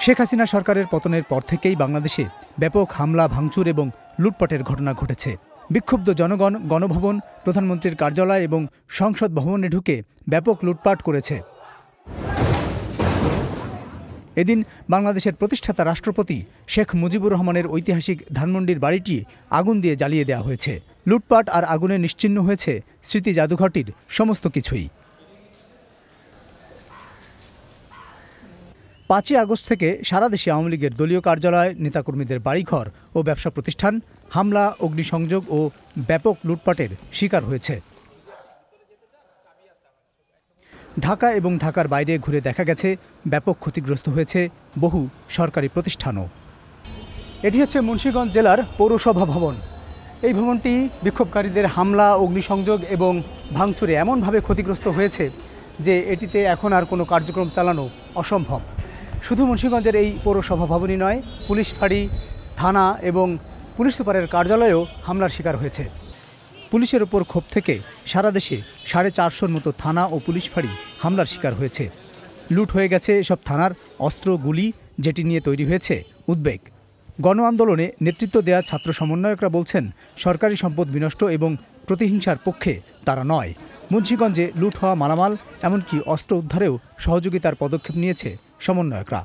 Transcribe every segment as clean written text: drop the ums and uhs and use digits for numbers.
শেখ হাসিনা সরকারের পতনের পর থেকেই বাংলাদেশে ব্যাপক হামলা ভাঙচুর এবং লুটপাটের ঘটনা ঘটেছে। বিক্ষুব্ধ জনগণ গণভবন, প্রধানমন্ত্রীর কার্যালয় এবং সংসদ ভবনে ঢুকে ব্যাপক লুটপাট করেছে। এদিন বাংলাদেশের প্রতিষ্ঠাতা রাষ্ট্রপতি শেখ মুজিবুর রহমানের ঐতিহাসিক ধানমন্ডির বাড়িটি আগুন দিয়ে জ্বালিয়ে দেওয়া হয়েছে। লুটপাট আর আগুনে নিশ্চিহ্ন হয়েছে স্মৃতি জাদুঘরটির সমস্ত কিছুই। 5ই আগস্ট থেকে সারা দেশে আওয়ামী লীগের দলীয় কার্যালয়, নেতাকর্মীদের বাড়িঘর ও ব্যবসা প্রতিষ্ঠান হামলা, অগ্নিসংযোগ ও ব্যাপক লুটপাটের শিকার হয়েছে। ঢাকা এবং ঢাকার বাইরে ঘুরে দেখা গেছে ব্যাপক ক্ষতিগ্রস্ত হয়েছে বহু সরকারি প্রতিষ্ঠানও। এটি হচ্ছে মুন্সিগঞ্জ জেলার পৌরসভা ভবন। এই ভবনটি বিক্ষোভকারীদের হামলা, অগ্নিসংযোগ এবং ভাঙচুরে এমনভাবে ক্ষতিগ্রস্ত হয়েছে যে এটিতে এখন আর কোনো কার্যক্রম চালানো অসম্ভব। শুধু মুন্সিগঞ্জের এই পৌরসভা ভবনই নয়, পুলিশ ফাঁড়ি, থানা এবং পুলিশ সুপারের কার্যালয়েও হামলার শিকার হয়েছে। পুলিশের ওপর ক্ষোভ থেকে সারা দেশে 450-র মতো থানা ও পুলিশ ফাঁড়ি হামলার শিকার হয়েছে। লুট হয়ে গেছে এসব থানার অস্ত্র, গুলি, যেটি নিয়ে তৈরি হয়েছে উদ্বেগ। গণ আন্দোলনে নেতৃত্ব দেয়া ছাত্র সমন্বয়করা বলছেন, সরকারি সম্পদ বিনষ্ট এবং প্রতিহিংসার পক্ষে তারা নয়। মুন্সিগঞ্জে লুট হওয়া মালামাল, এমনকি অস্ত্র উদ্ধারেও সহযোগিতার পদক্ষেপ নিয়েছে সমন্বয়করা।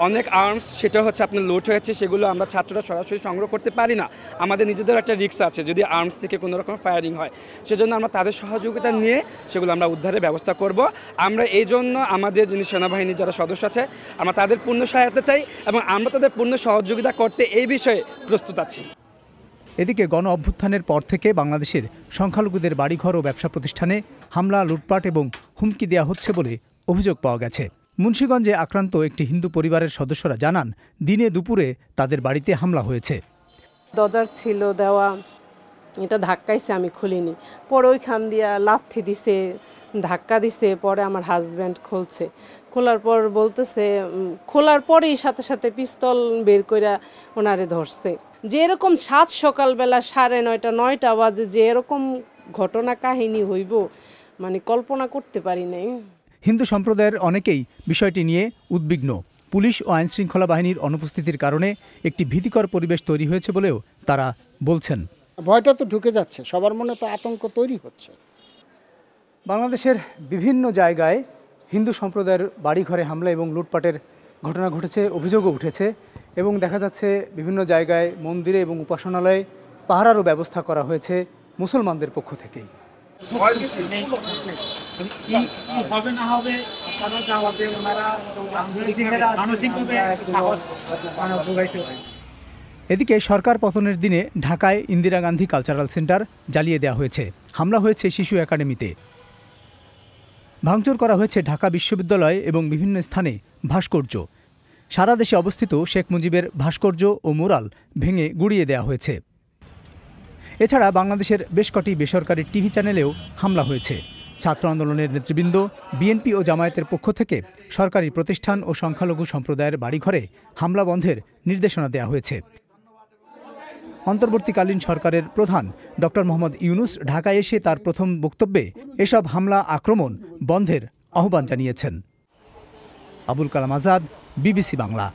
অনেক আর্মস সেটা হচ্ছে আপনার লুট হয়েছে, সেগুলো আমরা ছাত্ররা সরাসরি সংগ্রহ করতে পারি না। আমাদের নিজেদের একটা রিস্ক আছে যদি আর্মস থেকে কোনো রকম ফায়ারিং হয়, সেজন্য আমরা তাদের সহযোগিতা নিয়ে সেগুলো আমরা উদ্ধারের ব্যবস্থা করব। আমরা এই জন্য আমাদের যিনি সেনাবাহিনীর যারা সদস্য আছে, আমরা তাদের পূর্ণ সহায়তা চাই এবং আমরা তাদের পূর্ণ সহযোগিতা করতে এই বিষয়ে প্রস্তুত আছি। এদিকে গণ অভ্যুত্থানের পর থেকে বাংলাদেশের সংখ্যালঘুদের বাড়িঘর ও ব্যবসা প্রতিষ্ঠানে হামলা, লুটপাট এবং হুমকি দেওয়া হচ্ছে বলে অভিযোগ পাওয়া গেছে। মুন্সিগঞ্জে আক্রান্ত একটি হিন্দু পরিবারের সদস্যরা জানান, দিনে দুপুরে তাদের বাড়িতে হামলা হয়েছে। দরজার ছিল দেওয়া, এটা ধাক্কাইছে, আমি খুলিনি। পরে ওইখান দিয়া লাথি দিছে, ধাক্কা দিছে। পরে আমার হাজব্যান্ড খুলছে, খোলার পর বলতেছে, খোলার পরেই সাথে সাথে পিস্তল বের করে ওনারে ধরছে। যে এরকম সকালবেলা 9:30, 9টা বাজে যে এরকম ঘটনা কাহিনী হইব, মানে কল্পনা করতে পারি নাই। হিন্দু সম্প্রদায়ের অনেকেই বিষয়টি নিয়ে উদ্বিগ্ন। পুলিশ ও আইনশৃঙ্খলা বাহিনীর অনুপস্থিতির কারণে একটি ভীতিকর পরিবেশ তৈরি হয়েছে বলেও তারা বলছেন। ভয়টা তো ঢুকে যাচ্ছে, সবার মনে তো আতঙ্ক তৈরি হচ্ছে। বাংলাদেশের বিভিন্ন জায়গায় হিন্দু সম্প্রদায়ের বাড়িঘরে হামলা এবং লুটপাটের ঘটনা ঘটেছে, অভিযোগও উঠেছে এবং দেখা যাচ্ছে বিভিন্ন জায়গায় মন্দিরে এবং উপাসনালয়ে পাহারারও ব্যবস্থা করা হয়েছে মুসলমানদের পক্ষ থেকেই। এদিকে সরকার পতনের দিনে ঢাকায় ইন্দিরা গান্ধী কালচারাল সেন্টার জ্বালিয়ে দেওয়া হয়েছে। হামলা হয়েছে শিশু একাডেমিতে। ভাঙচুর করা হয়েছে ঢাকা বিশ্ববিদ্যালয় এবং বিভিন্ন স্থানে ভাস্কর্য। সারা দেশে অবস্থিত শেখ মুজিবের ভাস্কর্য ও মুরাল ভেঙে গুঁড়িয়ে দেওয়া হয়েছে। এছাড়া বাংলাদেশের বেশ কটি বেসরকারি টিভি চ্যানেলেও হামলা হয়েছে। ছাত্র আন্দোলনের নেতৃবৃন্দ, বিএনপি ও জামায়াতের পক্ষ থেকে সরকারি প্রতিষ্ঠান ও সংখ্যালঘু সম্প্রদায়ের বাড়িঘরে হামলা বন্ধের নির্দেশনা দেওয়া হয়েছে। অন্তর্বর্তীকালীন সরকারের প্রধান ডক্টর মোহাম্মদ ইউনূস ঢাকায় এসে তার প্রথম বক্তব্যে এসব হামলা, আক্রমণ বন্ধের আহ্বান জানিয়েছেন। আবুল কালাম আজাদ, বিবিসি বাংলা।